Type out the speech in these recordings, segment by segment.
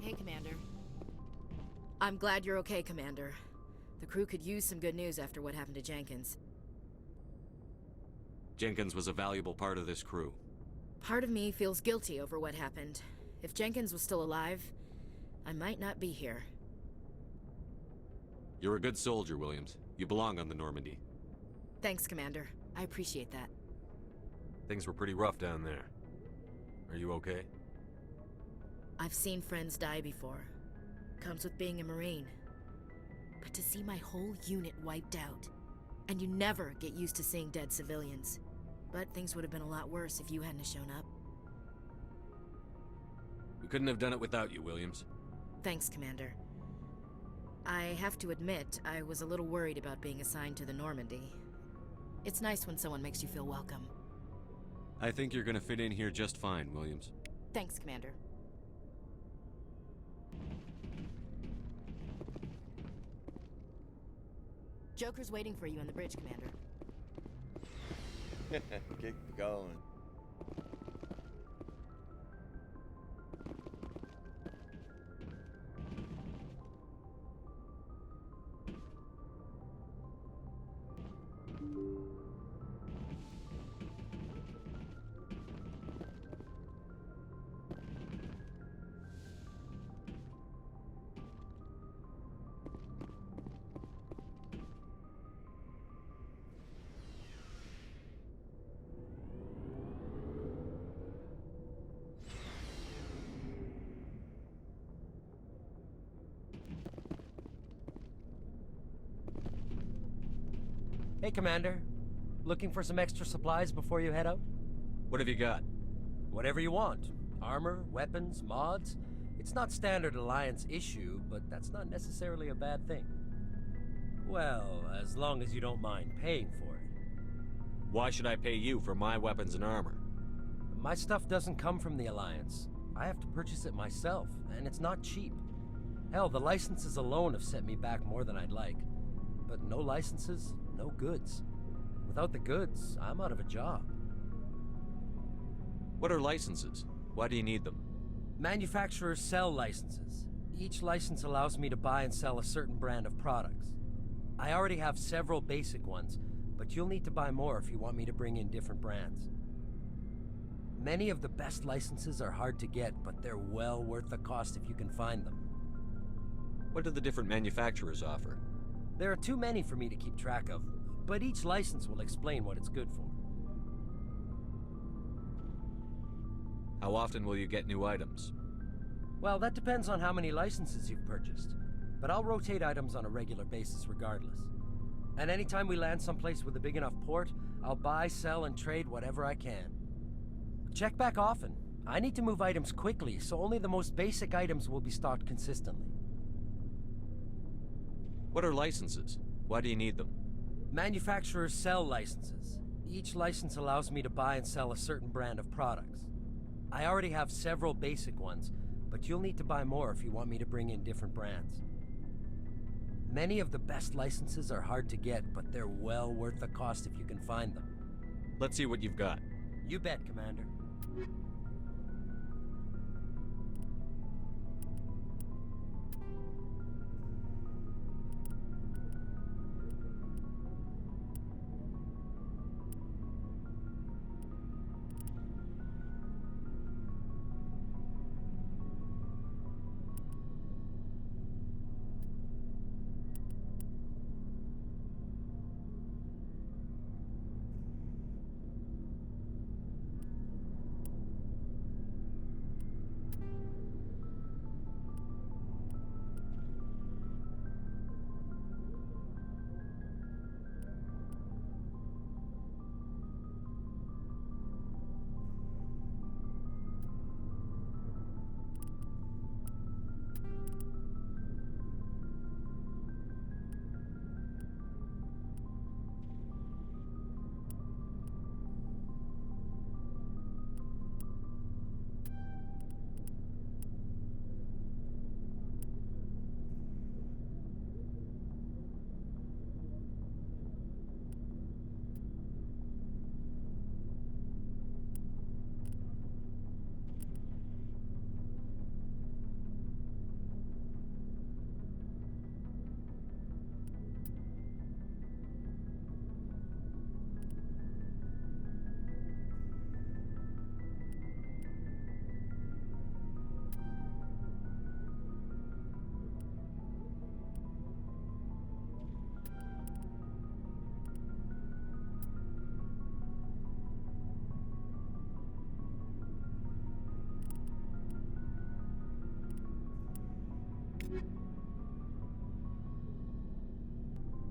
okay, Commander? I'm glad you're okay, Commander. The crew could use some good news after what happened to Jenkins. Jenkins was a valuable part of this crew. Part of me feels guilty over what happened. If Jenkins was still alive, I might not be here. You're a good soldier, Williams. You belong on the Normandy. Thanks, Commander. I appreciate that. Things were pretty rough down there. Are you okay? I've seen friends die before. Comes with being a Marine. But to see my whole unit wiped out, and you never get used to seeing dead civilians. But things would have been a lot worse if you hadn't shown up. We couldn't have done it without you, Williams. Thanks, Commander. I have to admit, I was a little worried about being assigned to the Normandy. It's nice when someone makes you feel welcome. I think you're gonna fit in here just fine, Williams. Thanks, Commander. Joker's waiting for you on the bridge, Commander. Keep going. Hey, Commander. Looking for some extra supplies before you head out? What have you got? Whatever you want. Armor, weapons, mods. It's not standard Alliance issue, but that's not necessarily a bad thing. Well, as long as you don't mind paying for it. Why should I pay you for my weapons and armor? My stuff doesn't come from the Alliance. I have to purchase it myself, and it's not cheap. Hell, the licenses alone have set me back more than I'd like. But no licenses, no goods. Without the goods, I'm out of a job. What are licenses? Why do you need them? Manufacturers sell licenses. Each license allows me to buy and sell a certain brand of products. I already have several basic ones, but you'll need to buy more if you want me to bring in different brands. Many of the best licenses are hard to get, but they're well worth the cost if you can find them. What do the different manufacturers offer? There are too many for me to keep track of, but each license will explain what it's good for. How often will you get new items? Well, that depends on how many licenses you've purchased, but I'll rotate items on a regular basis regardless. And anytime we land someplace with a big enough port, I'll buy, sell, and trade whatever I can. Check back often. I need to move items quickly, so only the most basic items will be stocked consistently. What are licenses? Why do you need them? Manufacturers sell licenses. Each license allows me to buy and sell a certain brand of products. I already have several basic ones, but you'll need to buy more if you want me to bring in different brands. Many of the best licenses are hard to get, but they're well worth the cost if you can find them. Let's see what you've got. You bet, Commander.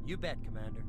You bet, Commander.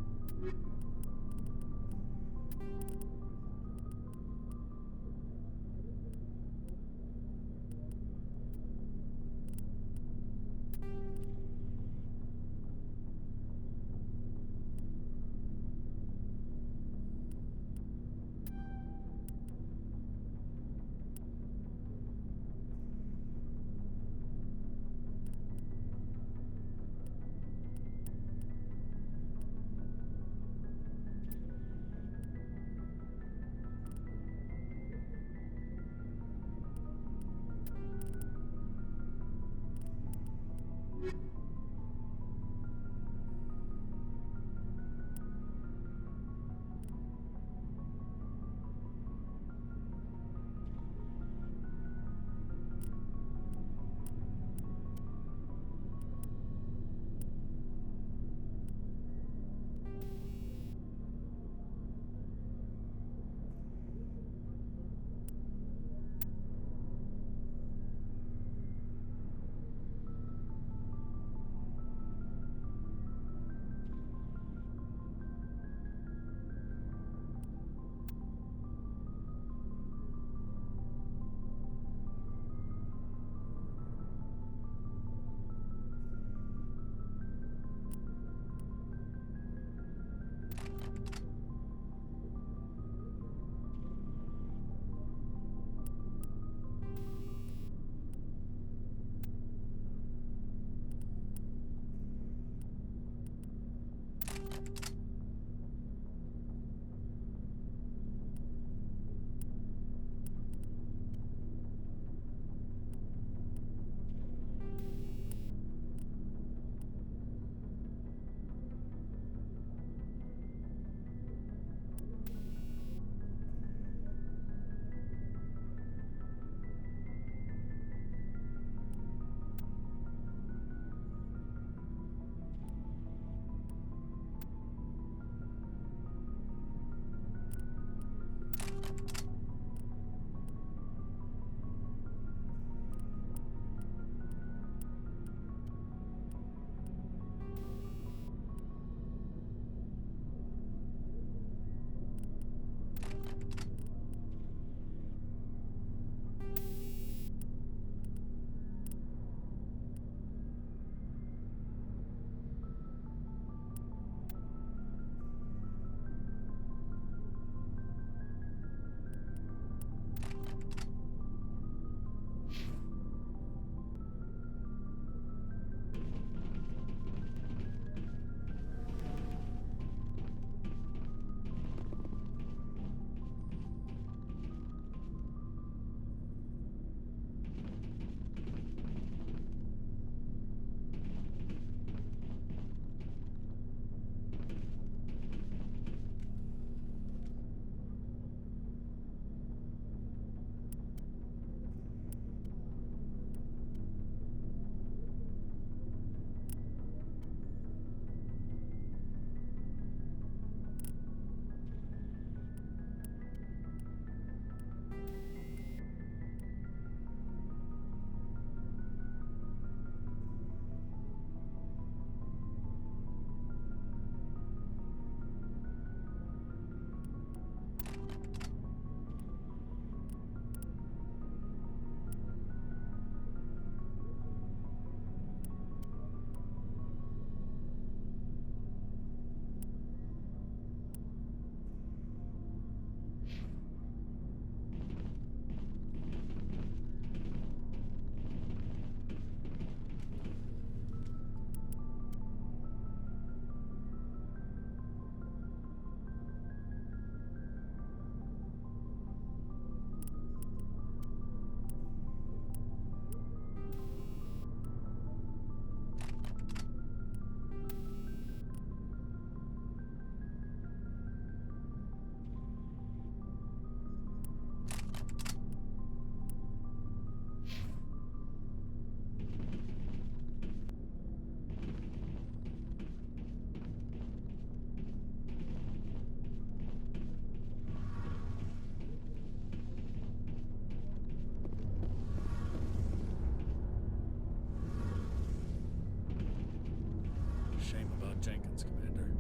Shame about Jenkins, Commander.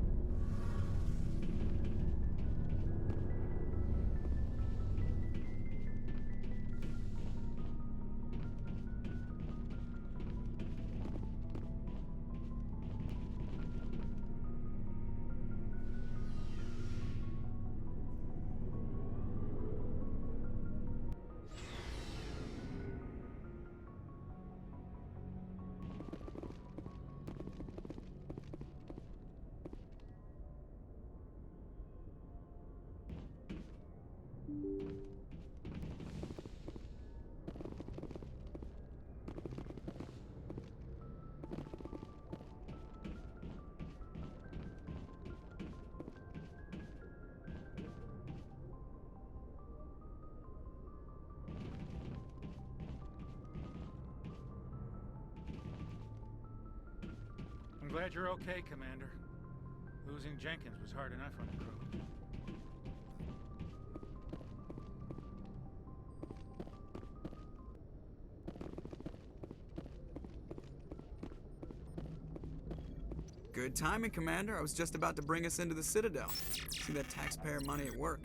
glad you're okay, Commander. Losing Jenkins was hard enough on the crew. Good timing, Commander. I was just about to bring us into the Citadel. See that taxpayer money at work.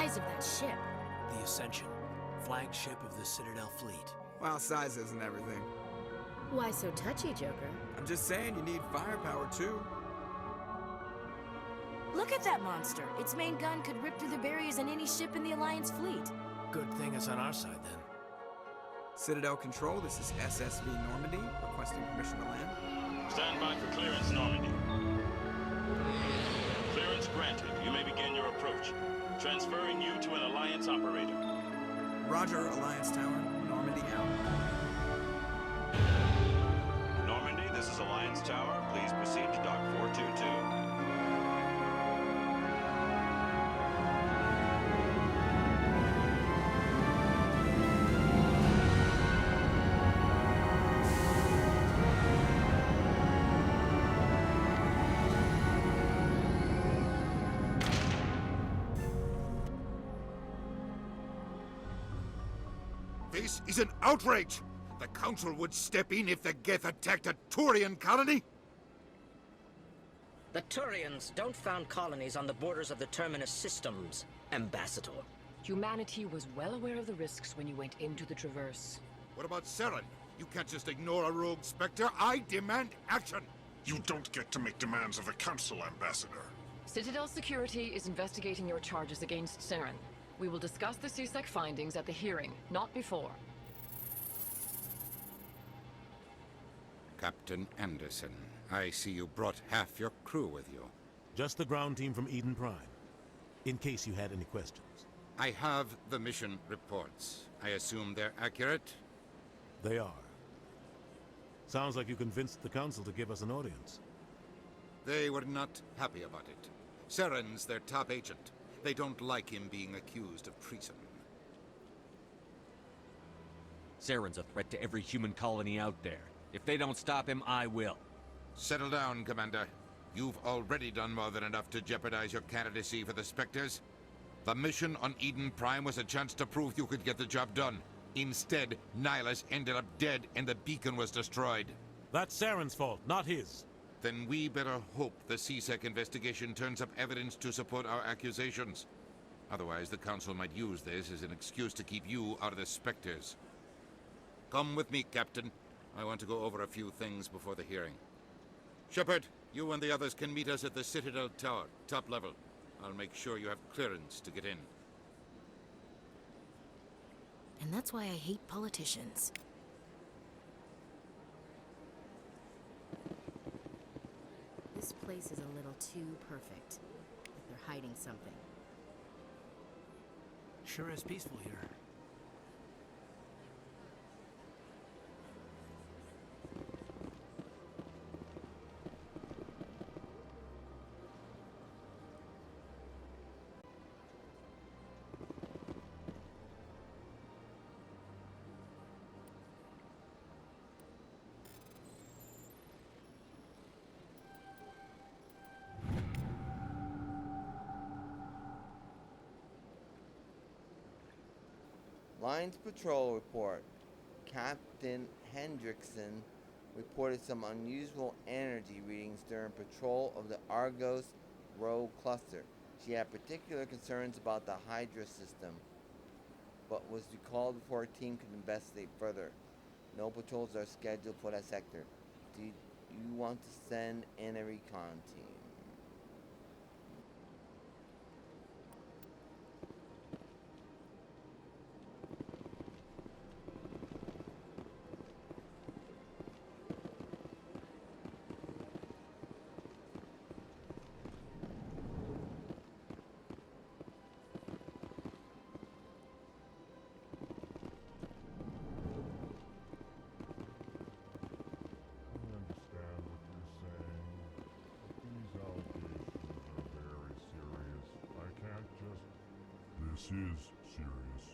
Of that ship. The Ascension, flagship of the Citadel fleet. Well, size isn't everything. Why so touchy, Joker? I'm just saying you need firepower, too. Look at that monster. Its main gun could rip through the barriers in any ship in the Alliance fleet. Good thing it's on our side, then. Citadel Control, this is SSV Normandy, requesting permission to land. Stand by for clearance, Normandy. Clearance granted. You may begin your approach. Transferring you to an Alliance operator. Roger, Alliance Tower. Normandy out. Normandy, this is Alliance Tower. Please proceed to Dock 422. This is an outrage! The Council would step in if the Geth attacked a Turian colony? The Turians don't found colonies on the borders of the Terminus systems, Ambassador. Humanity was well aware of the risks when you went into the Traverse. What about Saren? You can't just ignore a rogue Spectre. I demand action! You don't get to make demands of the Council, Ambassador. Citadel Security is investigating your charges against Saren. We will discuss the CSEC findings at the hearing, not before. Captain Anderson, I see you brought half your crew with you. Just the ground team from Eden Prime, in case you had any questions. I have the mission reports. I assume they're accurate? They are. Sounds like you convinced the Council to give us an audience. They were not happy about it. Saren's their top agent. They don't like him being accused of treason. Saren's a threat to every human colony out there. If they don't stop him, I will. Settle down, Commander. You've already done more than enough to jeopardize your candidacy for the Spectres. The mission on Eden Prime was a chance to prove you could get the job done. Instead, Nihilus ended up dead and the beacon was destroyed. That's Saren's fault, not his. Then we better hope the CSEC investigation turns up evidence to support our accusations. Otherwise, the Council might use this as an excuse to keep you out of the Spectres. Come with me, Captain. I want to go over a few things before the hearing. Shepard, you and the others can meet us at the Citadel Tower, top level. I'll make sure you have clearance to get in. And that's why I hate politicians. This place is a little too perfect. Like they're hiding something. Sure is peaceful here. Lines Patrol report. Captain Hendrickson reported some unusual energy readings during patrol of the Argos Row cluster. She had particular concerns about the Hydra system, but was recalled before a team could investigate further. No patrols are scheduled for that sector. Do you want to send in a recon team? This is serious.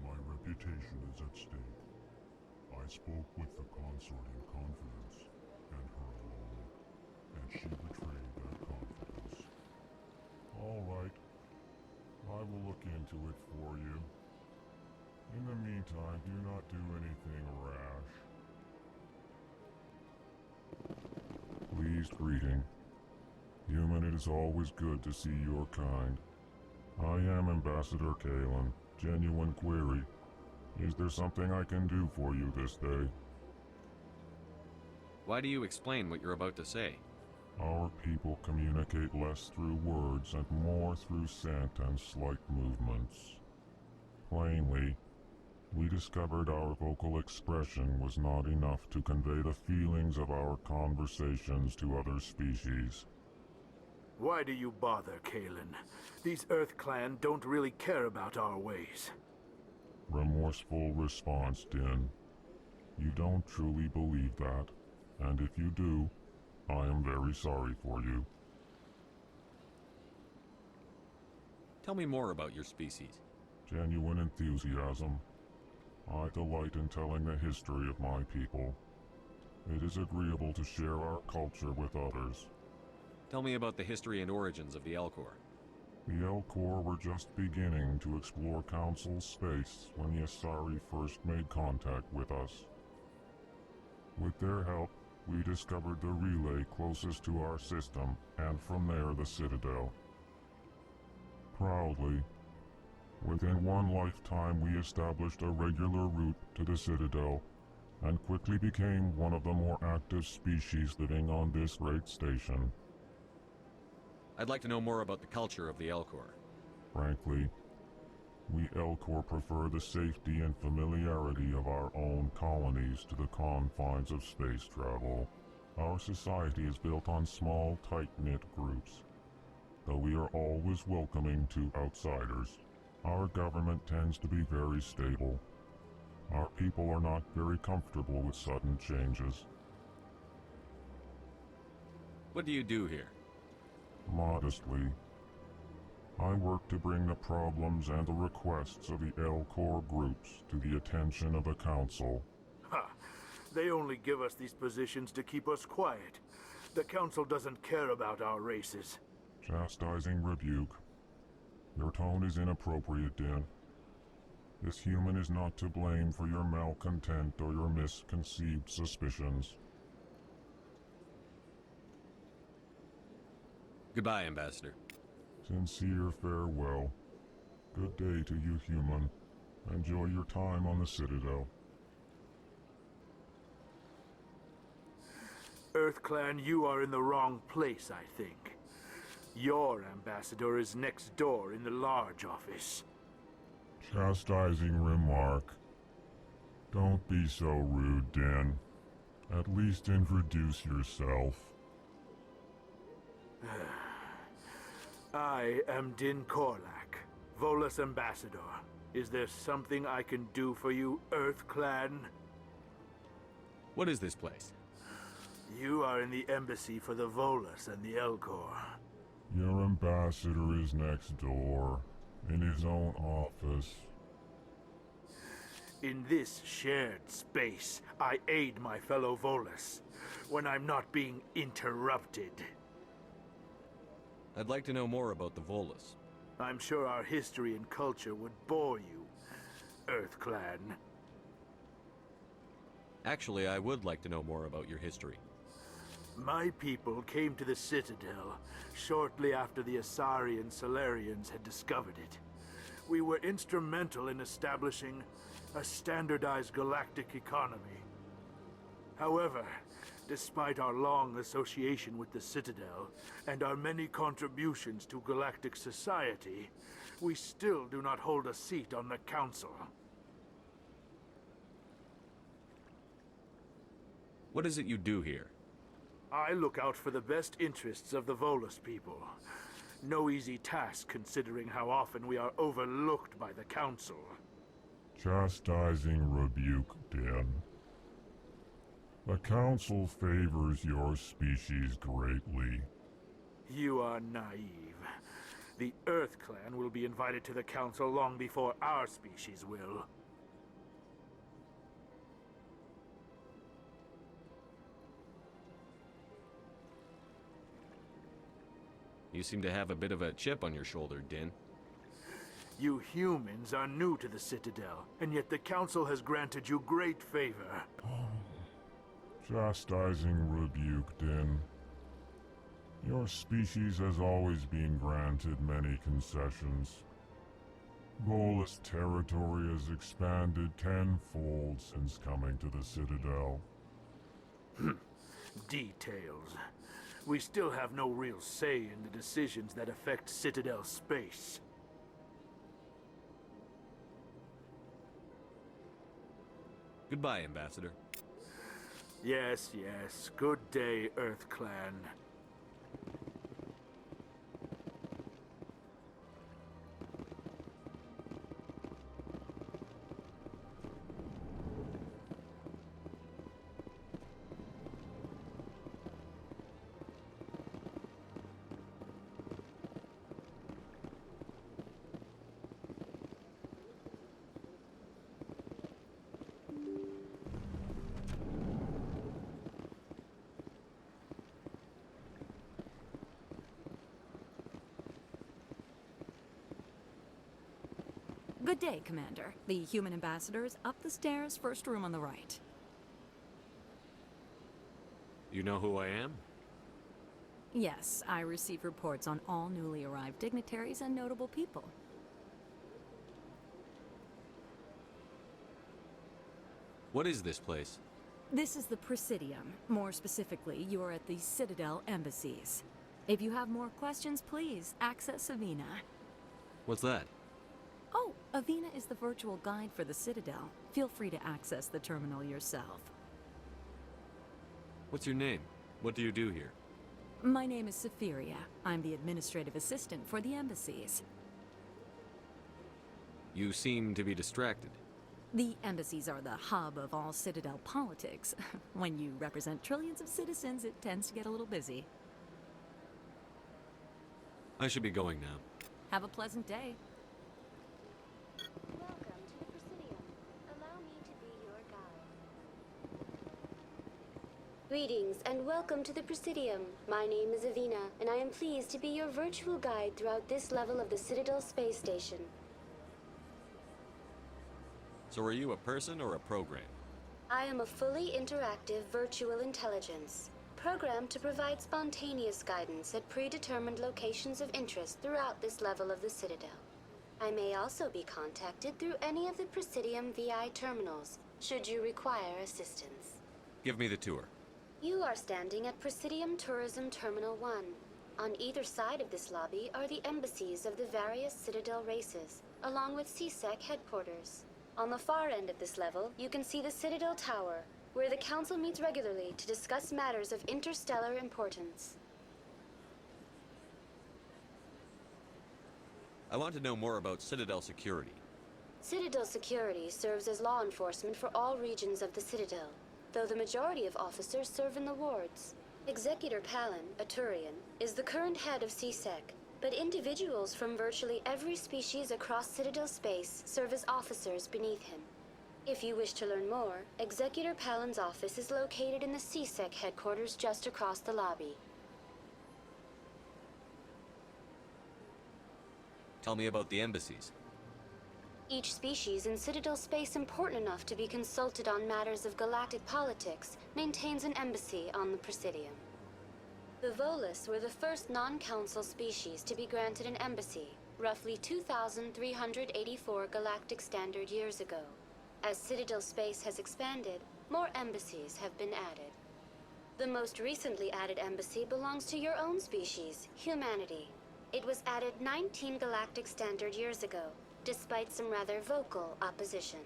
My reputation is at stake. I spoke with the consort in confidence, and her alone, and she betrayed that confidence. All right. I will look into it for you. In the meantime, do not do anything rash. Pleased greeting. Human, it is always good to see your kind. I am Ambassador Kalen. Genuine query. Is there something I can do for you this day? Why do you explain what you're about to say? Our people communicate less through words and more through scent and slight movements. Plainly, we discovered our vocal expression was not enough to convey the feelings of our conversations to other species. Why do you bother, Kalen? These Earth Clan don't really care about our ways. Remorseful response, Din. You don't truly believe that, and if you do, I am very sorry for you. Tell me more about your species. Genuine enthusiasm. I delight in telling the history of my people. It is agreeable to share our culture with others. Tell me about the history and origins of the Elcor. The Elcor were just beginning to explore Council space when the Asari first made contact with us. With their help, we discovered the relay closest to our system, and from there the Citadel. Proudly, within one lifetime we established a regular route to the Citadel, and quickly became one of the more active species living on this great station. I'd like to know more about the culture of the Elcor. Frankly, we Elcor prefer the safety and familiarity of our own colonies to the confines of space travel. Our society is built on small, tight-knit groups, though we are always welcoming to outsiders. Our government tends to be very stable. Our people are not very comfortable with sudden changes. What do you do here? Modestly, I work to bring the problems and the requests of the Elcor groups to the attention of the Council. Ha! They only give us these positions to keep us quiet. The Council doesn't care about our races. Chastising rebuke. Your tone is inappropriate, Din. This human is not to blame for your malcontent or your misconceived suspicions. Goodbye, Ambassador. Sincere farewell. Good day to you, human. Enjoy your time on the Citadel. Earth Clan, you are in the wrong place, I think. Your ambassador is next door in the large office. Chastising remark. Don't be so rude, Din. At least introduce yourself. I am Din Korlak, Volus Ambassador. Is there something I can do for you, Earth Clan? What is this place? You are in the embassy for the Volus and the Elcor. Your ambassador is next door, in his own office. In this shared space, I aid my fellow Volus when I'm not being interrupted. I'd like to know more about the Volus. I'm sure our history and culture would bore you, Earth Clan. Actually, I would like to know more about your history. My people came to the Citadel shortly after the Asari and Solarians had discovered it. We were instrumental in establishing a standardized galactic economy. However, despite our long association with the Citadel and our many contributions to galactic society, we still do not hold a seat on the Council. What is it you do here? I look out for the best interests of the Volus people. No easy task considering how often we are overlooked by the Council. Chastising rebuke, Din. The Council favors your species greatly. You are naive. The Earth Clan will be invited to the Council long before our species will. You seem to have a bit of a chip on your shoulder, Din. You humans are new to the Citadel, and yet the Council has granted you great favor. Chastising rebuke, Din. Your species has always been granted many concessions. Volus territory has expanded tenfold since coming to the Citadel. Details. We still have no real say in the decisions that affect Citadel space. Goodbye, Ambassador. Yes, yes. Good day, Earth Clan. Good day, Commander. The human ambassador is up the stairs, first room on the right. You know who I am? Yes, I receive reports on all newly arrived dignitaries and notable people. What is this place? This is the Presidium. More specifically, you are at the Citadel embassies. If you have more questions, please access Avina. What's that? Oh, Avina is the virtual guide for the Citadel. Feel free to access the terminal yourself. What's your name? What do you do here? My name is Safiria. I'm the administrative assistant for the embassies. You seem to be distracted. The embassies are the hub of all Citadel politics. When you represent trillions of citizens, it tends to get a little busy. I should be going now. Have a pleasant day. Welcome to the Presidium. Allow me to be your guide. Greetings and welcome to the Presidium. My name is Avina, and I am pleased to be your virtual guide throughout this level of the Citadel space station. So are you a person or a program? I am a fully interactive virtual intelligence, programmed to provide spontaneous guidance at predetermined locations of interest throughout this level of the Citadel. I may also be contacted through any of the Presidium VI terminals, should you require assistance. Give me the tour. You are standing at Presidium Tourism Terminal 1. On either side of this lobby are the embassies of the various Citadel races, along with CSEC headquarters. On the far end of this level, you can see the Citadel Tower, where the Council meets regularly to discuss matters of interstellar importance. I want to know more about Citadel security. Citadel security serves as law enforcement for all regions of the Citadel, though the majority of officers serve in the wards. Executor Palin, a Turian, is the current head of CSEC, but individuals from virtually every species across Citadel space serve as officers beneath him. If you wish to learn more, Executor Palin's office is located in the CSEC headquarters just across the lobby. Tell me about the embassies. Each species in Citadel space important enough to be consulted on matters of galactic politics maintains an embassy on the Presidium. The Volus were the first non-council species to be granted an embassy, roughly 2,384 galactic standard years ago. As Citadel space has expanded, more embassies have been added. The most recently added embassy belongs to your own species, humanity. It was added 19 galactic standard years ago, despite some rather vocal opposition.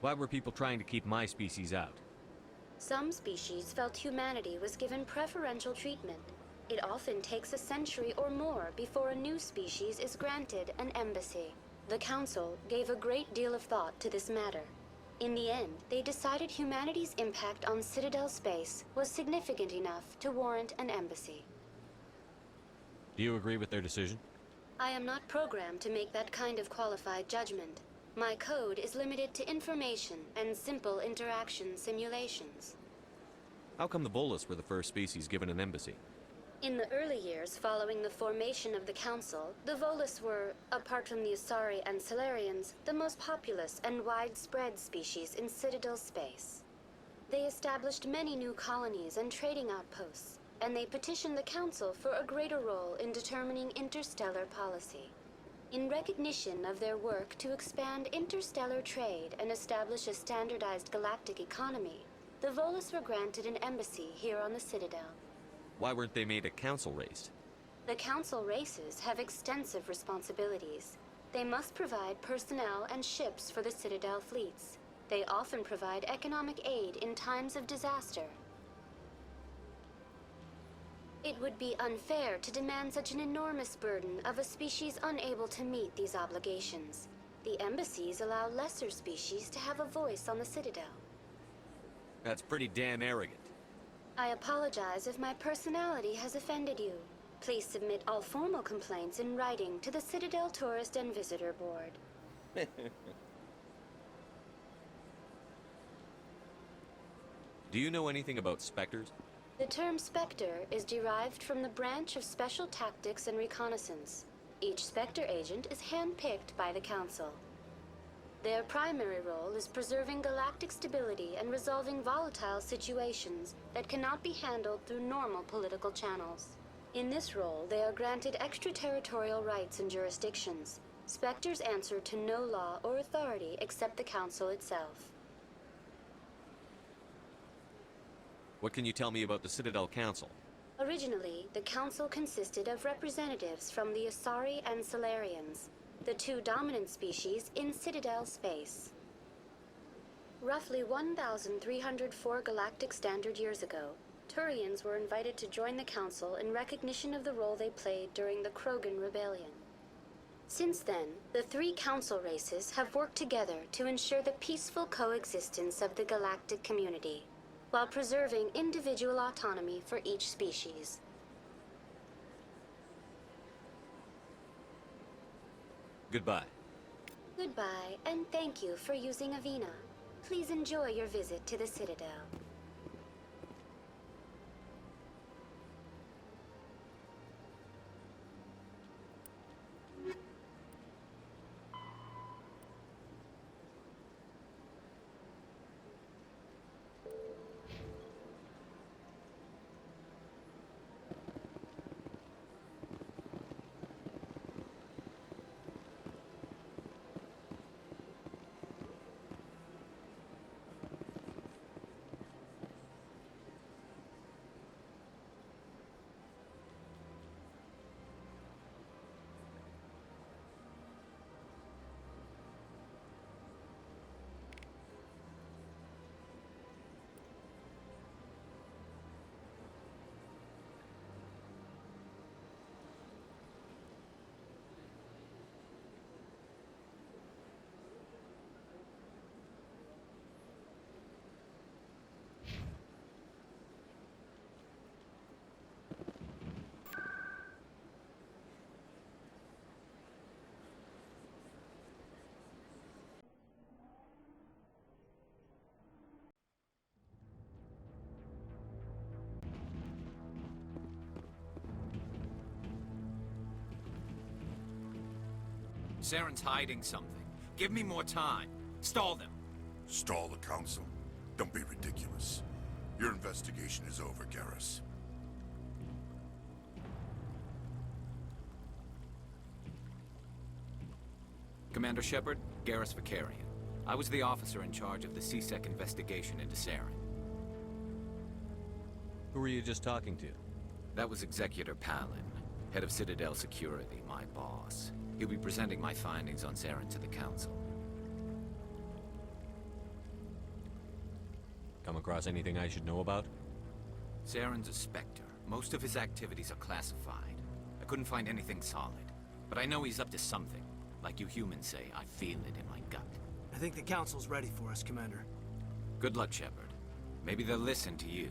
Why were people trying to keep my species out? Some species felt humanity was given preferential treatment. It often takes a century or more before a new species is granted an embassy. The Council gave a great deal of thought to this matter. In the end, they decided humanity's impact on Citadel space was significant enough to warrant an embassy. Do you agree with their decision? I am not programmed to make that kind of qualified judgment. My code is limited to information and simple interaction simulations. How come the Volus were the first species given an embassy? In the early years following the formation of the Council, the Volus were, apart from the Asari and Solarians, the most populous and widespread species in Citadel space. They established many new colonies and trading outposts, and they petitioned the Council for a greater role in determining interstellar policy. In recognition of their work to expand interstellar trade and establish a standardized galactic economy, the Volus were granted an embassy here on the Citadel. Why weren't they made a council race? The Council races have extensive responsibilities. They must provide personnel and ships for the Citadel fleets. They often provide economic aid in times of disaster. It would be unfair to demand such an enormous burden of a species unable to meet these obligations. The embassies allow lesser species to have a voice on the Citadel. That's pretty damn arrogant. I apologize if my personality has offended you. Please submit all formal complaints in writing to the Citadel Tourist and Visitor Board. Do you know anything about specters? The term Spectre is derived from the branch of Special Tactics and Reconnaissance. Each Spectre agent is handpicked by the Council. Their primary role is preserving galactic stability and resolving volatile situations that cannot be handled through normal political channels. In this role, they are granted extraterritorial rights and jurisdictions. Spectres answer to no law or authority except the Council itself. What can you tell me about the Citadel Council? Originally, the Council consisted of representatives from the Asari and Solarians, the two dominant species in Citadel space. Roughly 1,304 galactic standard years ago, Turians were invited to join the Council in recognition of the role they played during the Krogan Rebellion. Since then, the three Council races have worked together to ensure the peaceful coexistence of the galactic community, while preserving individual autonomy for each species. Goodbye. Goodbye, and thank you for using Avina. Please enjoy your visit to the Citadel. Saren's hiding something. Give me more time. Stall them. Stall the Council? Don't be ridiculous. Your investigation is over, Garrus. Commander Shepard, Garrus Vicarian. I was the officer in charge of the CSEC investigation into Saren. Who were you just talking to? That was Executor Palin, head of Citadel Security, my boss. He'll be presenting my findings on Saren to the Council. Come across anything I should know about? Saren's a Spectre. Most of his activities are classified. I couldn't find anything solid. But I know he's up to something. Like you humans say, I feel it in my gut. I think the Council's ready for us, Commander. Good luck, Shepard. Maybe they'll listen to you.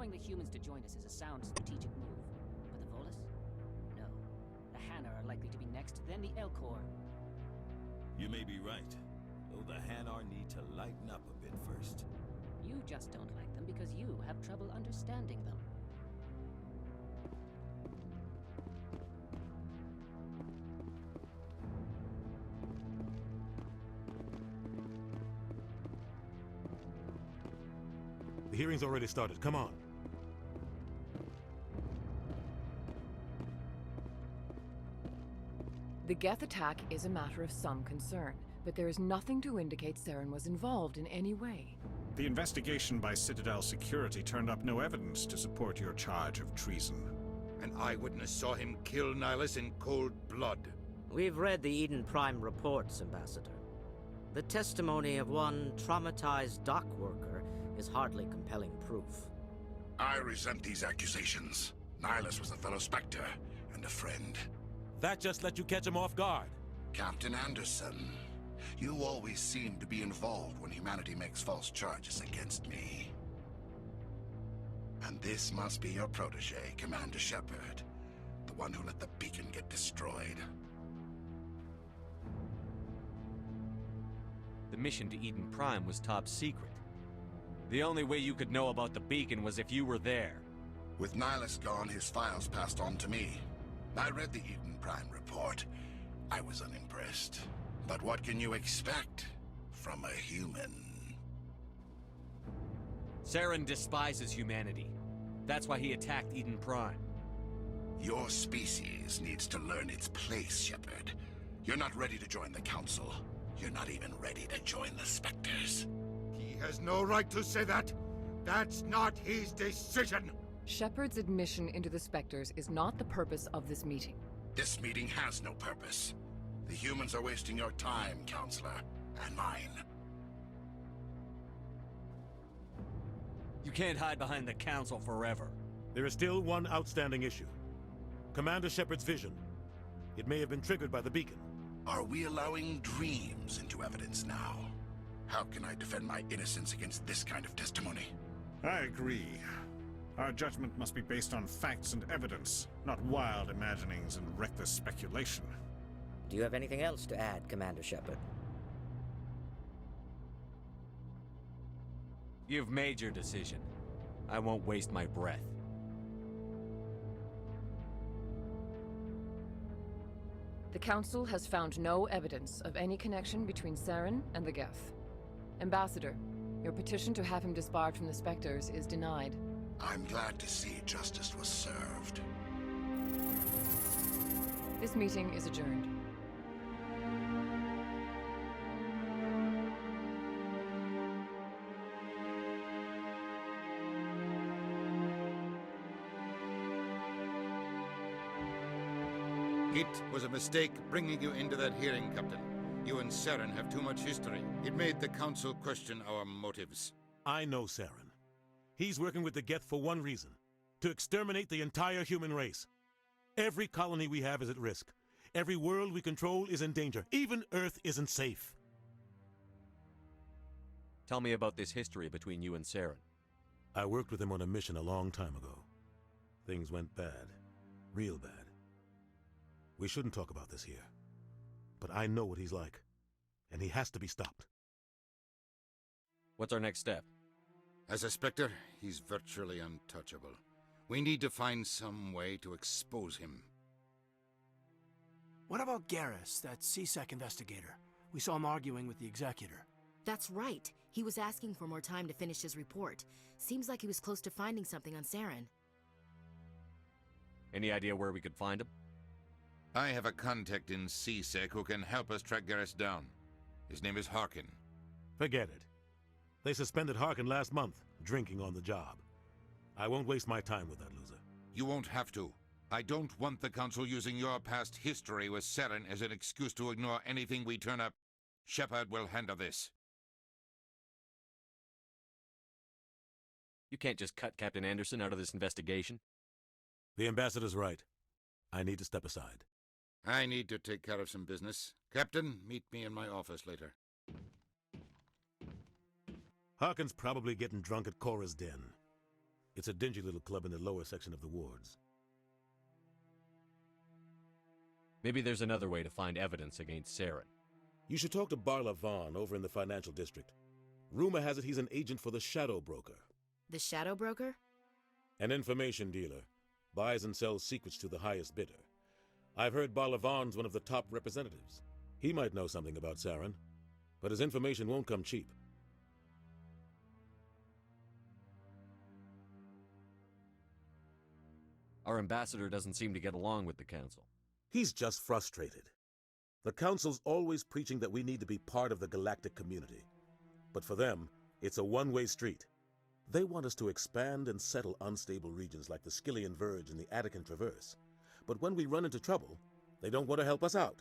Allowing the humans to join us is a sound strategic move. But the Volus? No. The Hanar are likely to be next, then the Elcor. You may be right, though the Hanar need to lighten up a bit first. You just don't like them because you have trouble understanding them. The hearing's already started. Come on. The Geth attack is a matter of some concern, but there is nothing to indicate Saren was involved in any way. The investigation by Citadel Security turned up no evidence to support your charge of treason. An eyewitness saw him kill Nihilus in cold blood. We've read the Eden Prime reports, Ambassador. The testimony of one traumatized dock worker is hardly compelling proof. I resent these accusations. Nihilus was a fellow Spectre and a friend. That just let you catch him off guard. Captain Anderson, you always seem to be involved when humanity makes false charges against me. And this must be your protege, Commander Shepard, the one who let the beacon get destroyed. The mission to Eden Prime was top secret. The only way you could know about the beacon was if you were there. With Nihilus gone, his files passed on to me. I read the Eden Prime report. I was unimpressed. But what can you expect from a human? Saren despises humanity. That's why he attacked Eden Prime. Your species needs to learn its place, Shepard. You're not ready to join the Council. You're not even ready to join the Spectres. He has no right to say that. That's not his decision. Shepard's admission into the Spectres is not the purpose of this meeting. This meeting has no purpose. The humans are wasting your time, Counselor, and mine. You can't hide behind the Council forever. There is still one outstanding issue. Commander Shepard's vision. It may have been triggered by the beacon. Are we allowing dreams into evidence now? How can I defend my innocence against this kind of testimony? I agree. Our judgment must be based on facts and evidence, not wild imaginings and reckless speculation. Do you have anything else to add, Commander Shepard? You've made your decision. I won't waste my breath. The Council has found no evidence of any connection between Saren and the Geth. Ambassador, your petition to have him disbarred from the Spectres is denied. I'm glad to see justice was served. This meeting is adjourned. It was a mistake bringing you into that hearing, Captain. You and Saren have too much history. It made the Council question our motives. I know Saren. He's working with the Geth for one reason. To exterminate the entire human race. Every colony we have is at risk. Every world we control is in danger. Even Earth isn't safe. Tell me about this history between you and Saren. I worked with him on a mission a long time ago. Things went bad. Real bad. We shouldn't talk about this here. But I know what he's like. And he has to be stopped. What's our next step? As a Spectre, he's virtually untouchable. We need to find some way to expose him. What about Garrus, that CSEC investigator? We saw him arguing with the Executor. That's right. He was asking for more time to finish his report. Seems like he was close to finding something on Saren. Any idea where we could find him? I have a contact in CSEC who can help us track Garrus down. His name is Harkin. Forget it. They suspended Harkin last month, drinking on the job. I won't waste my time with that loser. You won't have to. I don't want the Council using your past history with Saren as an excuse to ignore anything we turn up. Shepard will handle this. You can't just cut Captain Anderson out of this investigation. The Ambassador's right. I need to step aside. I need to take care of some business. Captain, meet me in my office later. Harkin's probably getting drunk at Cora's den. It's a dingy little club in the lower section of the wards. Maybe there's another way to find evidence against Saren. You should talk to Barla Vaughn over in the financial district. Rumor has it he's an agent for the Shadow Broker. The Shadow Broker? An information dealer. Buys and sells secrets to the highest bidder. I've heard Barla Vaughn's one of the top representatives. He might know something about Saren, but his information won't come cheap. Our ambassador doesn't seem to get along with the Council. He's just frustrated. The Council's always preaching that we need to be part of the galactic community. But for them, it's a one-way street. They want us to expand and settle unstable regions like the Skillian Verge and the Attican Traverse. But when we run into trouble, they don't want to help us out.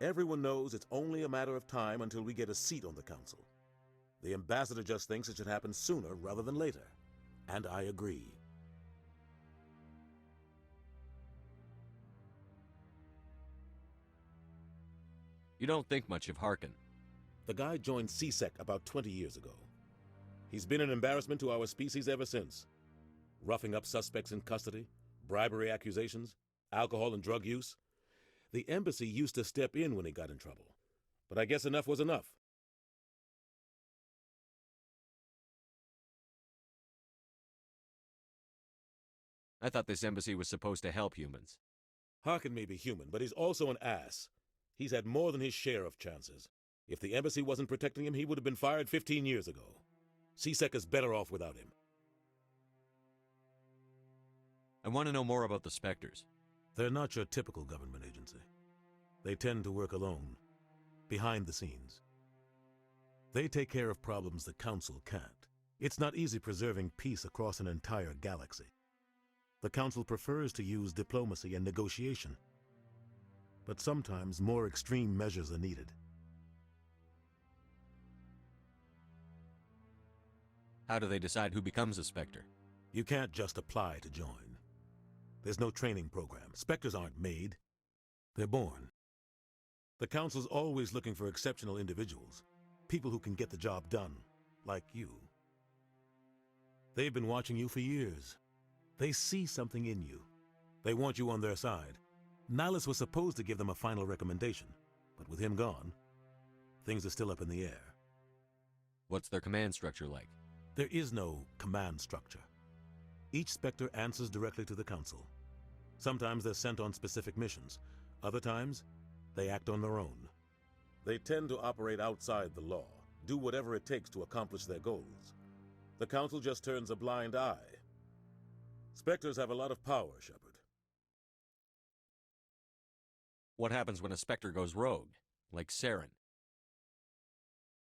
Everyone knows it's only a matter of time until we get a seat on the Council. The ambassador just thinks it should happen sooner rather than later. And I agree. You don't think much of Harkin. The guy joined CSEC about 20 years ago. He's been an embarrassment to our species ever since. Roughing up suspects in custody, bribery accusations, alcohol and drug use. The embassy used to step in when he got in trouble. But I guess enough was enough. I thought this embassy was supposed to help humans. Harkin may be human, but he's also an ass. He's had more than his share of chances. If the embassy wasn't protecting him, he would have been fired 15 years ago. CSEC is better off without him. I want to know more about the Spectres. They're not your typical government agency. They tend to work alone, behind the scenes. They take care of problems the Council can't. It's not easy preserving peace across an entire galaxy. The Council prefers to use diplomacy and negotiation. But sometimes more extreme measures are needed. How do they decide who becomes a Spectre? You can't just apply to join. There's no training program. Spectres aren't made. They're born. The Council's always looking for exceptional individuals. People who can get the job done, like you. They've been watching you for years. They see something in you. They want you on their side. Nihilus was supposed to give them a final recommendation, but with him gone, things are still up in the air. What's their command structure like? There is no command structure. Each Spectre answers directly to the Council. Sometimes they're sent on specific missions. Other times, they act on their own. They tend to operate outside the law, do whatever it takes to accomplish their goals. The Council just turns a blind eye. Spectres have a lot of power, Shepard. What happens when a Spectre goes rogue, like Saren?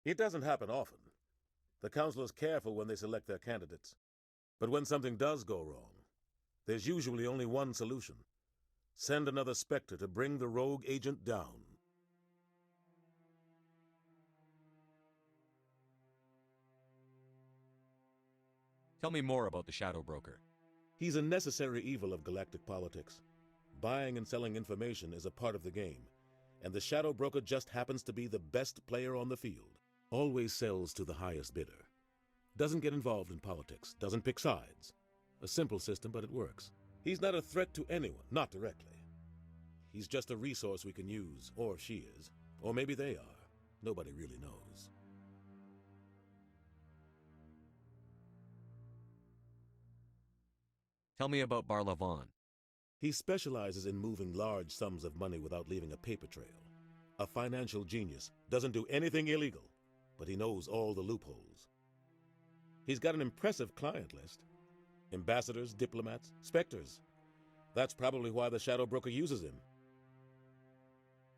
It doesn't happen often. The Council is careful when they select their candidates. But when something does go wrong, there's usually only one solution. Send another Spectre to bring the rogue agent down. Tell me more about the Shadow Broker. He's a necessary evil of galactic politics. Buying and selling information is a part of the game, and the Shadow Broker just happens to be the best player on the field. Always sells to the highest bidder. Doesn't get involved in politics, doesn't pick sides. A simple system, but it works. He's not a threat to anyone, not directly. He's just a resource we can use, or she is. Or maybe they are. Nobody really knows. Tell me about Barla Vaughn. He specializes in moving large sums of money without leaving a paper trail. A financial genius, doesn't do anything illegal, but he knows all the loopholes. He's got an impressive client list. Ambassadors, diplomats, Spectres. That's probably why the Shadow Broker uses him.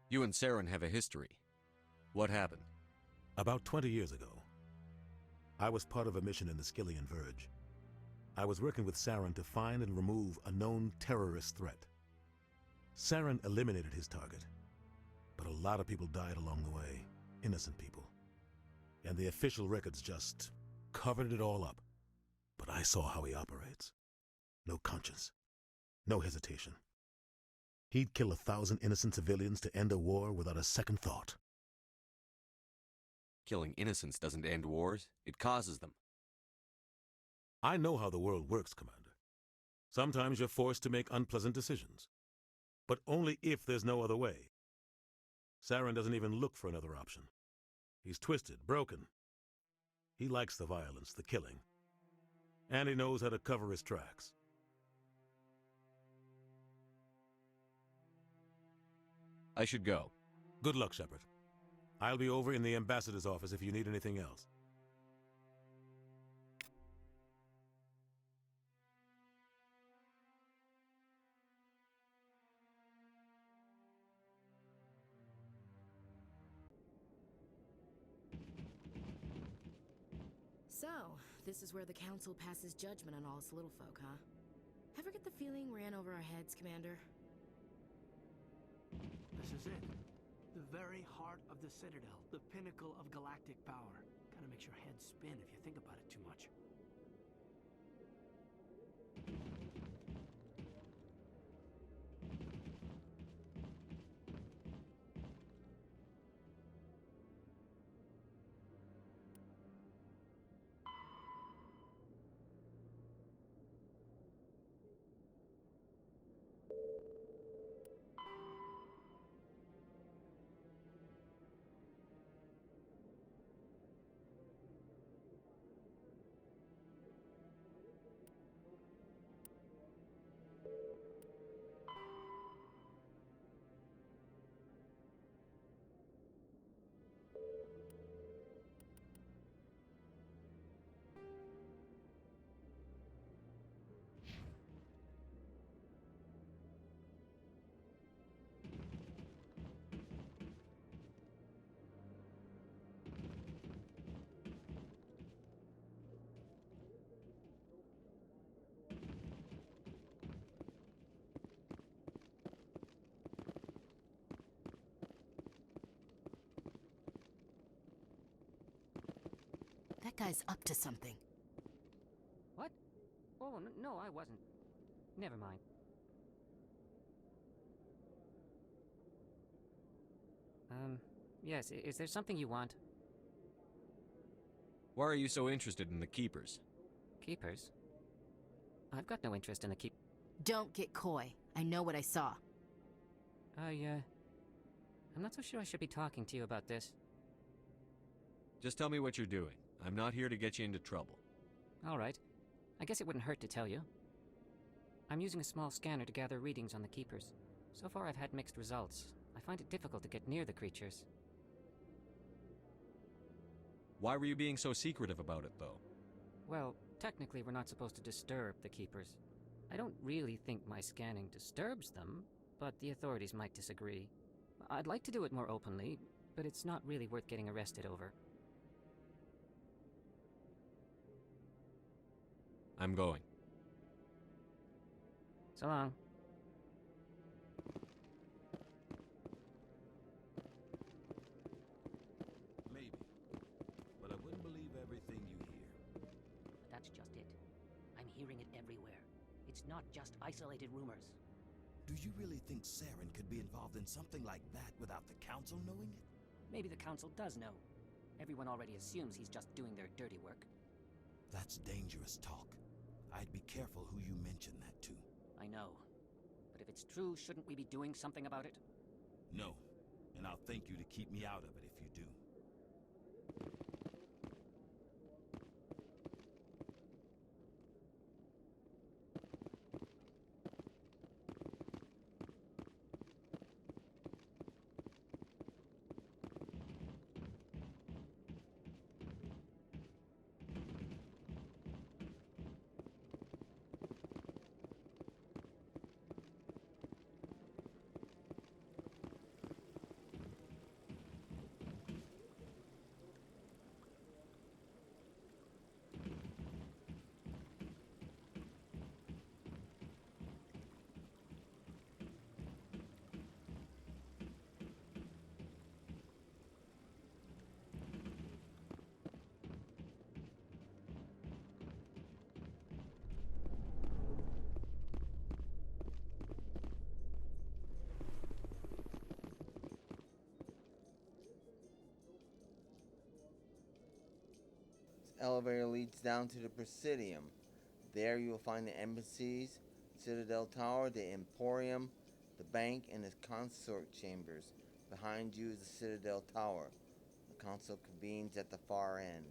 You and Saren have a history. What happened? About 20 years ago, I was part of a mission in the Skillian Verge. I was working with Saren to find and remove a known terrorist threat. Saren eliminated his target, but a lot of people died along the way, innocent people. And the official records just covered it all up. But I saw how he operates. No conscience, no hesitation. He'd kill 1,000 innocent civilians to end a war without a second thought. Killing innocents doesn't end wars, it causes them. I know how the world works, Commander. Sometimes you're forced to make unpleasant decisions. But only if there's no other way. Saren doesn't even look for another option. He's twisted, broken. He likes the violence, the killing. And he knows how to cover his tracks. I should go. Good luck, Shepard. I'll be over in the ambassador's office if you need anything else. So, this is where the Council passes judgment on all us little folk, huh? Ever get the feeling we're in over our heads, Commander? This is it. The very heart of the Citadel, the pinnacle of galactic power. Kinda makes your head spin if you think about it too much. That guy's up to something. What? Oh, no, I wasn't. Never mind. Yes, is there something you want? Why are you so interested in the Keepers? Keepers? I've got no interest in the keep... Don't get coy. I know what I saw. I'm not so sure I should be talking to you about this. Just tell me what you're doing. I'm not here to get you into trouble. All right. I guess it wouldn't hurt to tell you. I'm using a small scanner to gather readings on the Keepers. So far I've had mixed results. I find it difficult to get near the creatures. Why were you being so secretive about it, though? Well, technically we're not supposed to disturb the Keepers. I don't really think my scanning disturbs them, but the authorities might disagree. I'd like to do it more openly, but it's not really worth getting arrested over. I'm going. So long. Maybe. But I wouldn't believe everything you hear. That's just it. I'm hearing it everywhere. It's not just isolated rumors. Do you really think Saren could be involved in something like that without the Council knowing it? Maybe the Council does know. Everyone already assumes he's just doing their dirty work. That's dangerous talk. I'd be careful who you mention that to. I know. But if it's true, shouldn't we be doing something about it? No. And I'll thank you to keep me out of it if you do. Elevator leads down to the Presidium. There you will find the embassies, Citadel Tower, the Emporium, the bank, and the consort chambers. Behind you is the Citadel Tower. The council convenes at the far end.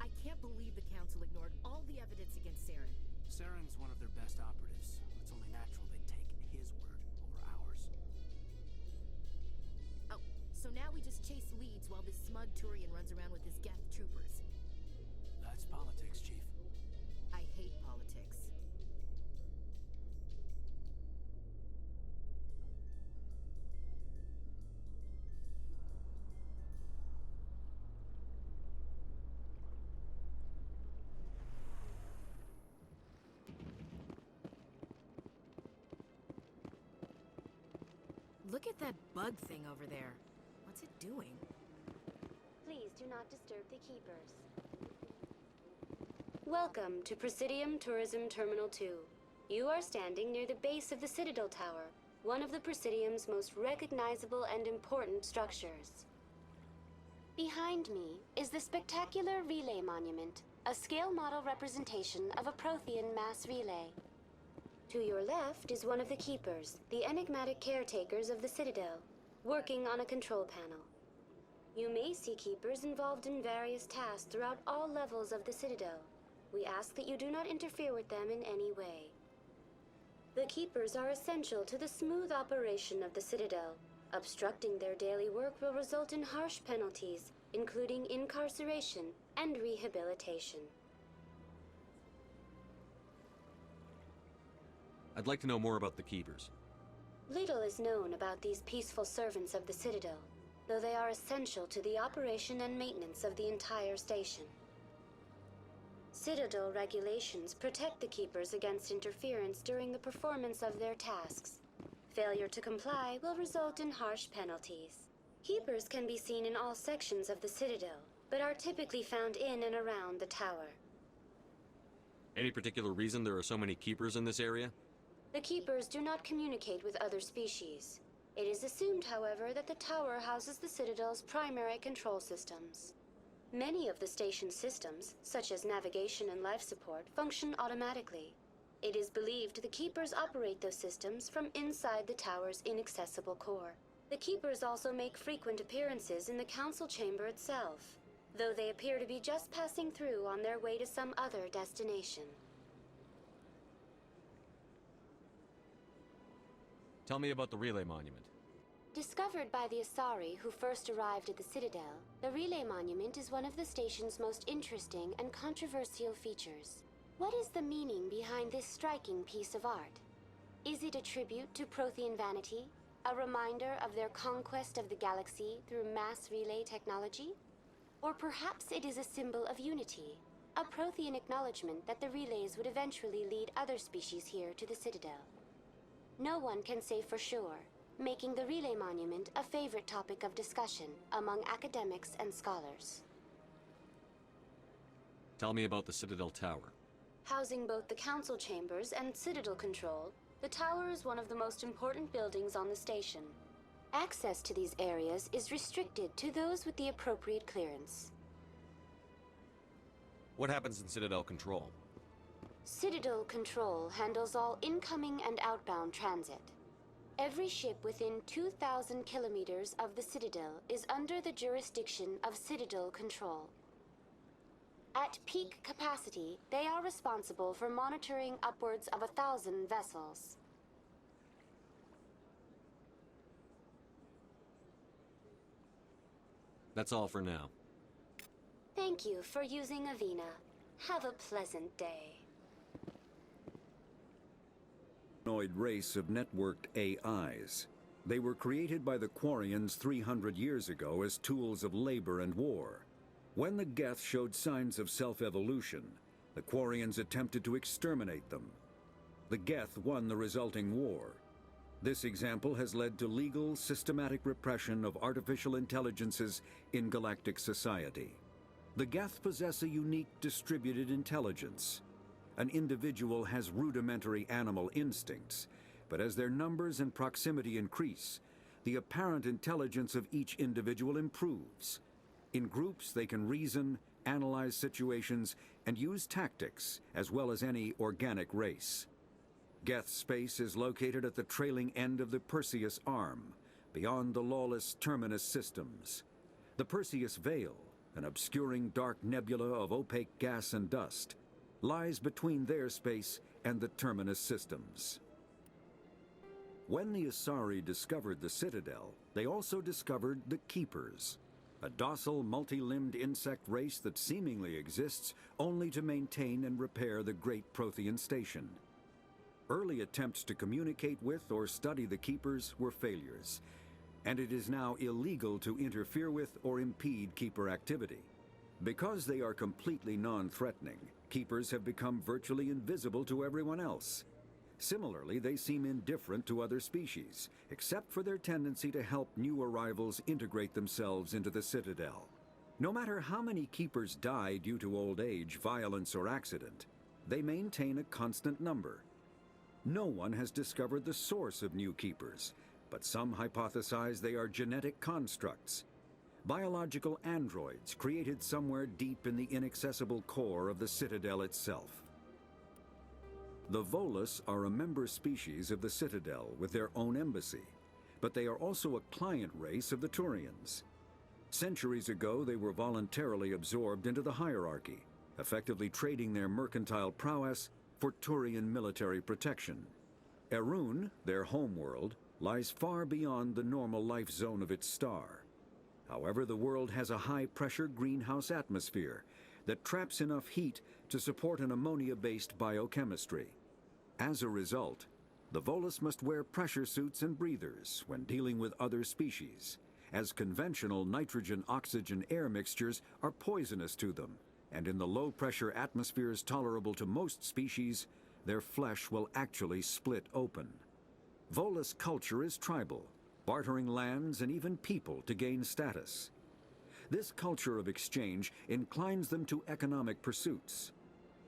I can't believe the Council ignored all the evidence against Saren. Saren's one of their best operatives. It's only natural they'd take his word over ours. Oh, so now we just chase leads while this smug Turian runs around with his Geth troopers. That's politics, Chief. I hate politics. Look at that bug thing over there. What's it doing? Please do not disturb the keepers. Welcome to Presidium Tourism Terminal 2. You are standing near the base of the Citadel Tower, one of the Presidium's most recognizable and important structures. Behind me is the spectacular Relay Monument, a scale model representation of a Prothean mass relay. To your left is one of the Keepers, the enigmatic caretakers of the Citadel, working on a control panel. You may see Keepers involved in various tasks throughout all levels of the Citadel. We ask that you do not interfere with them in any way. The Keepers are essential to the smooth operation of the Citadel. Obstructing their daily work will result in harsh penalties, including incarceration and rehabilitation. I'd like to know more about the Keepers. Little is known about these peaceful servants of the Citadel, though they are essential to the operation and maintenance of the entire station. Citadel regulations protect the Keepers against interference during the performance of their tasks. Failure to comply will result in harsh penalties. Keepers can be seen in all sections of the Citadel, but are typically found in and around the tower. Any particular reason there are so many Keepers in this area? The Keepers do not communicate with other species. It is assumed, however, that the tower houses the Citadel's primary control systems. Many of the station's systems, such as navigation and life support, function automatically. It is believed the Keepers operate those systems from inside the tower's inaccessible core. The Keepers also make frequent appearances in the Council chamber itself, though they appear to be just passing through on their way to some other destination. Tell me about the Relay Monument. Discovered by the Asari who first arrived at the Citadel, the Relay Monument is one of the station's most interesting and controversial features. What is the meaning behind this striking piece of art? Is it a tribute to Prothean vanity? A reminder of their conquest of the galaxy through mass relay technology? Or perhaps it is a symbol of unity, a Prothean acknowledgement that the relays would eventually lead other species here to the Citadel. No one can say for sure, making the Relay Monument a favorite topic of discussion among academics and scholars. Tell me about the Citadel Tower. Housing both the Council chambers and Citadel control, the tower is one of the most important buildings on the station. Access to these areas is restricted to those with the appropriate clearance. What happens in Citadel Control? Citadel Control handles all incoming and outbound transit. Every ship within 2,000 kilometers of the Citadel is under the jurisdiction of Citadel Control. At peak capacity, they are responsible for monitoring upwards of 1,000 vessels. That's all for now. Thank you for using Avina. Have a pleasant day. Humanoid race of networked AIs. They were created by the Quarians 300 years ago as tools of labor and war. When the Geth showed signs of self-evolution, the Quarians attempted to exterminate them. The Geth won the resulting war. This example has led to legal, systematic repression of artificial intelligences in galactic society. The Geth possess a unique distributed intelligence. An individual has rudimentary animal instincts, but as their numbers and proximity increase, the apparent intelligence of each individual improves. In groups, they can reason, analyze situations, and use tactics, as well as any organic race. Geth space is located at the trailing end of the Perseus Arm, beyond the lawless Terminus systems. The Perseus Veil, an obscuring dark nebula of opaque gas and dust, lies between their space and the Terminus systems. When the Asari discovered the Citadel, they also discovered the Keepers, a docile, multi-limbed insect race that seemingly exists only to maintain and repair the Great Prothean Station. Early attempts to communicate with or study the Keepers were failures, and it is now illegal to interfere with or impede Keeper activity. Because they are completely non-threatening, Keepers have become virtually invisible to everyone else. Similarly, they seem indifferent to other species, except for their tendency to help new arrivals integrate themselves into the Citadel. No matter how many Keepers die due to old age, violence, or accident, they maintain a constant number. No one has discovered the source of new Keepers, but some hypothesize they are genetic constructs, biological androids created somewhere deep in the inaccessible core of the Citadel itself. The Volus are a member species of the Citadel with their own embassy, but they are also a client race of the Turians. Centuries ago, they were voluntarily absorbed into the hierarchy, effectively trading their mercantile prowess for Turian military protection. Erun, their homeworld, lies far beyond the normal life zone of its star. However, the world has a high-pressure greenhouse atmosphere that traps enough heat to support an ammonia-based biochemistry. As a result, the Volus must wear pressure suits and breathers when dealing with other species, as conventional nitrogen-oxygen air mixtures are poisonous to them, and in the low-pressure atmospheres tolerable to most species, their flesh will actually split open. Volus culture is tribal, bartering lands and even people to gain status. This culture of exchange inclines them to economic pursuits.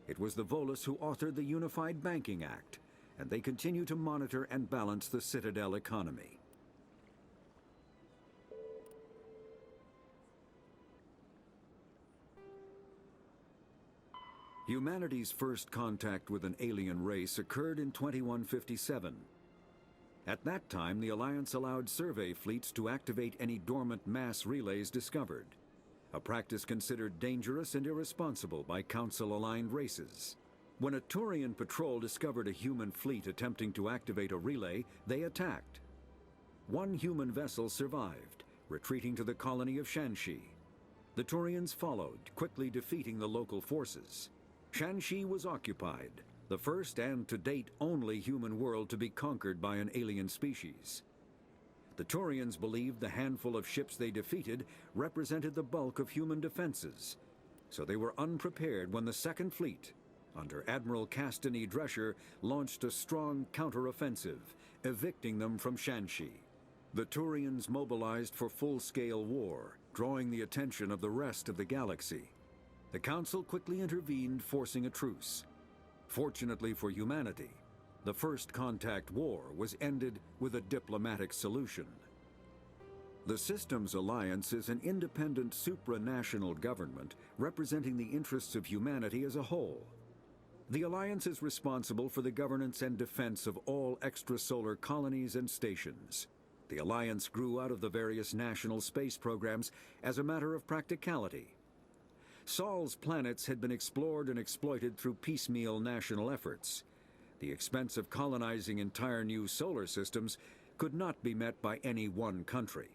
It was the Volus who authored the Unified Banking Act, and they continue to monitor and balance the Citadel economy. Humanity's first contact with an alien race occurred in 2157. At that time, the Alliance allowed survey fleets to activate any dormant mass relays discovered, a practice considered dangerous and irresponsible by Council-aligned races. When a Turian patrol discovered a human fleet attempting to activate a relay, they attacked. One human vessel survived, retreating to the colony of Shanxi. The Turians followed, quickly defeating the local forces. Shanxi was occupied, the first and to date only human world to be conquered by an alien species. The Turians believed the handful of ships they defeated represented the bulk of human defenses, so they were unprepared when the Second Fleet, under Admiral Castany Drescher, launched a strong counteroffensive, evicting them from Shanxi. The Turians mobilized for full-scale war, drawing the attention of the rest of the galaxy. The Council quickly intervened, forcing a truce. Fortunately for humanity, the First Contact War was ended with a diplomatic solution. The Systems Alliance is an independent supranational government representing the interests of humanity as a whole. The Alliance is responsible for the governance and defense of all extrasolar colonies and stations. The Alliance grew out of the various national space programs as a matter of practicality. Sol's planets had been explored and exploited through piecemeal national efforts. The expense of colonizing entire new solar systems could not be met by any one country.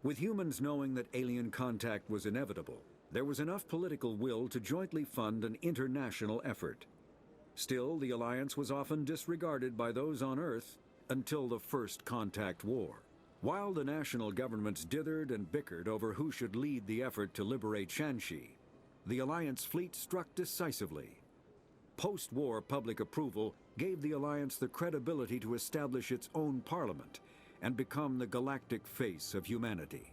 With humans knowing that alien contact was inevitable, there was enough political will to jointly fund an international effort. Still, the Alliance was often disregarded by those on Earth until the First Contact War. While the national governments dithered and bickered over who should lead the effort to liberate Shanxi, the Alliance fleet struck decisively. Post-war public approval gave the Alliance the credibility to establish its own parliament and become the galactic face of humanity.